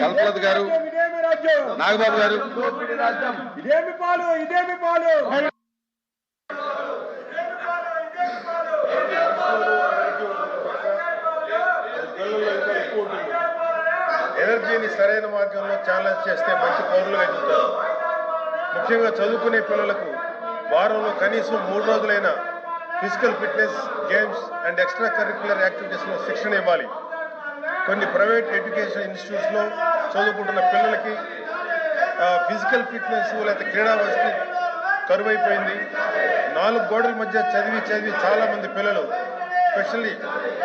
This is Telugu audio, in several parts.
కల్పలత గారు, నాగబాబు గారు. ఇదేమి పాలు ఇదేమి పాలు ఎనర్జీని సరైన మార్గంలో ఛాలెంజ్ చేస్తే మంచి పౌరులుగా ఎదుగుతారు. ముఖ్యంగా చదువుకునే పిల్లలకు వారంలో కనీసం 3 రోజులైన physical fitness, games and extracurricular యాక్టివిటీస్లో శిక్షణ ఇవ్వాలి. కొన్ని ప్రైవేట్ ఎడ్యుకేషన్ ఇన్స్టిట్యూట్స్లో చదువుకుంటున్న పిల్లలకి ఫిజికల్ ఫిట్నెస్ లేదా క్రీడా వసతి కరువైపోయింది. 4 గోడల మధ్య చదివి చాలామంది పిల్లలు, స్పెషల్లీ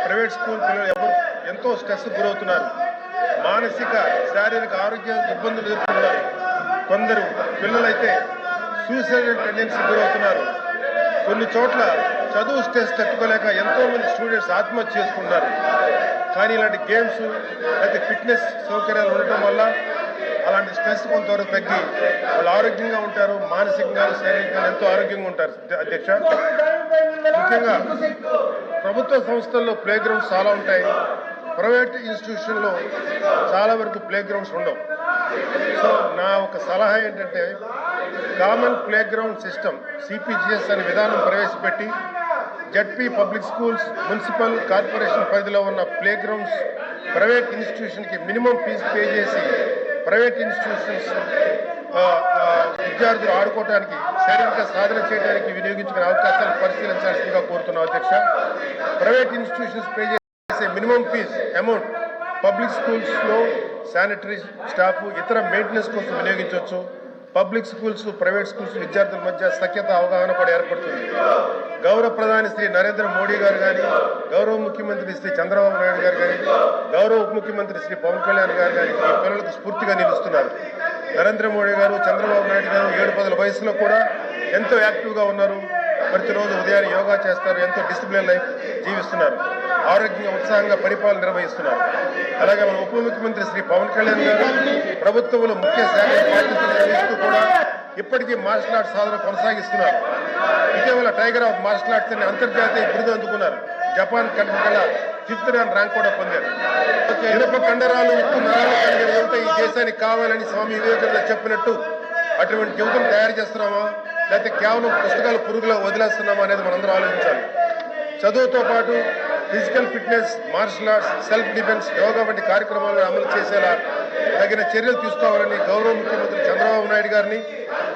ప్రైవేట్ స్కూల్ పిల్లలు ఎంతో స్ట్రెస్ గురవుతున్నారు. మానసిక శారీరక ఆరోగ్య ఇబ్బందులు ఎదుర్కొంటున్నారు. కొందరు పిల్లలైతే సూసైడల్ టెండెన్సీ గురవుతున్నారు. కొన్ని చోట్ల చదువు స్ట్రెస్ తట్టుకోలేక ఎంతోమంది స్టూడెంట్స్ ఆత్మహత్య చేసుకుంటున్నారు. కానీ ఇలాంటి గేమ్స్ అయితే ఫిట్నెస్ సౌకర్యాలు ఉండటం వల్ల అలాంటి స్ట్రెస్ కొంతవరకు తగ్గి వాళ్ళు ఆరోగ్యంగా ఉంటారు. మానసికంగా, శారీరకంగా ఎంతో ఆరోగ్యంగా ఉంటారు. అధ్యక్ష, ముఖ్యంగా ప్రభుత్వ సంస్థల్లో ప్లే గ్రౌండ్స్ చాలా ఉంటాయి. ప్రైవేట్ ఇన్స్టిట్యూషన్లో చాలా వరకు ప్లే గ్రౌండ్స్ ఉండవు. సో నా ఒక సలహా ఏంటంటే common playground system CPGS అనే విధానం ప్రవేశపెట్టి ZP public schools, municipal corporation పరిధిలో ఉన్న ప్లే గ్రౌండ్స్ ప్రైవేట్ ఇన్స్టిట్యూషన్కి మినిమం ఫీజు పే చేసి ప్రైవేట్ ఇన్స్టిట్యూషన్స్ విద్యార్థులు ఆడుకోవడానికి, శారీరక సాధన చేయడానికి వినియోగించుకునే అవకాశాలు పరిశీలించాల్సిందిగా కోరుతున్నాం. అధ్యక్ష, ప్రైవేట్ ఇన్స్టిట్యూషన్స్ పే చేసే మినిమం ఫీజ్ అమౌంట్ పబ్లిక్ స్కూల్స్లో శానిటరీ స్టాఫ్, ఇతర మెయింటెనెన్స్ కోసం వినియోగించవచ్చు. పబ్లిక్ స్కూల్స్, ప్రైవేట్ స్కూల్స్ విద్యార్థుల మధ్య సఖ్యత, అవగాహన కూడా ఏర్పడుతుంది. గౌరవ ప్రధాని శ్రీ నరేంద్ర మోడీ గారు కానీ, గౌరవ ముఖ్యమంత్రి శ్రీ చంద్రబాబు నాయుడు గారు కానీ, గౌరవ ఉప ముఖ్యమంత్రి శ్రీ పవన్ కళ్యాణ్ గారు కానీ ఈ పిల్లలకు స్ఫూర్తిగా నిలుస్తున్నారు. నరేంద్ర మోడీ గారు, చంద్రబాబు నాయుడు గారు 7-10 వయసులో కూడా ఎంతో యాక్టివ్గా ఉన్నారు. ప్రతిరోజు ఉదయాన్నే యోగా చేస్తారు. ఎంతో డిసిప్లిన్ లైఫ్ జీవిస్తున్నారు. ఆరోగ్యంగా, ఉత్సాహంగా పరిపాలన నిర్వహిస్తున్నారు. అలాగే మన ఉప ముఖ్యమంత్రి శ్రీ పవన్ కళ్యాణ్ గారు ప్రభుత్వంలో ముఖ్య శాఖ బాధ్యతలు నిర్వహిస్తూ కూడా ఇప్పటికీ మార్షల్ ఆర్ట్స్ సాధన కొనసాగిస్తున్నారు. ఇటీవల టైగర్ ఆఫ్ మార్షల్ ఆర్ట్స్ అనే అంతర్జాతీయ బిరుదు అందుకున్నారు. జపాన్ కంట్రీ కల్లా 5th ర్యాంక్ కూడా పొందారు. ఇనుప కండరాలు, ఉప్పు నరాలు కలిగిన యువత ఈ దేశానికి కావాలని స్వామి వివేకానంద చెప్పినట్టు అటువంటి యువతను తయారు చేస్తున్నామా, లేకపోతే కేవలం పుస్తకాలు పురుగులో వదిలేస్తున్నామా అనేది మనందరం ఆలోచించాలి. చదువుతో పాటు physical fitness, martial arts, self defence, yoga వంటి కార్యక్రమాలను అమలు చేసేలా తగిన చర్యలు తీసుకోవాలని గౌరవ ముఖ్యమంత్రి చంద్రబాబు నాయుడు గారిని,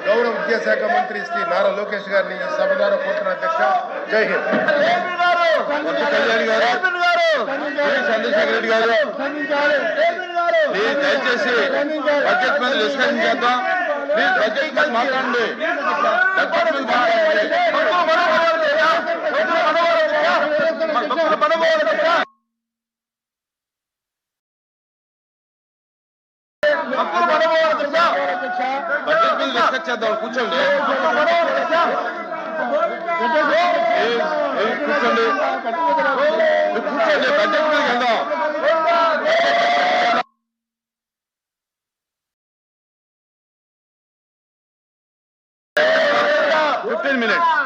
గౌరవ విద్యాశాఖ మంత్రి శ్రీ నారా లోకేష్ గారిని ఈ సభ ద్వారా కోరుతున్న. అధ్యక్ష, జై హింద్. కళ్యాణ్ గారు, చంద్రశేఖర్ రెడ్డి గారు, దయచేసి బడ్జెట్ మీద డిస్కషన్ చేద్దాం. ప్లీజ్ బడ్జెట్ మీద మాట్లాడండి. బడ్జెట్ మీద డిస్కస్ చేద్దాం. కూర్చోండి, కూర్చోండి, కూర్చోండి. బడ్జెట్ మీద వెళ్దాం. 15 minutes.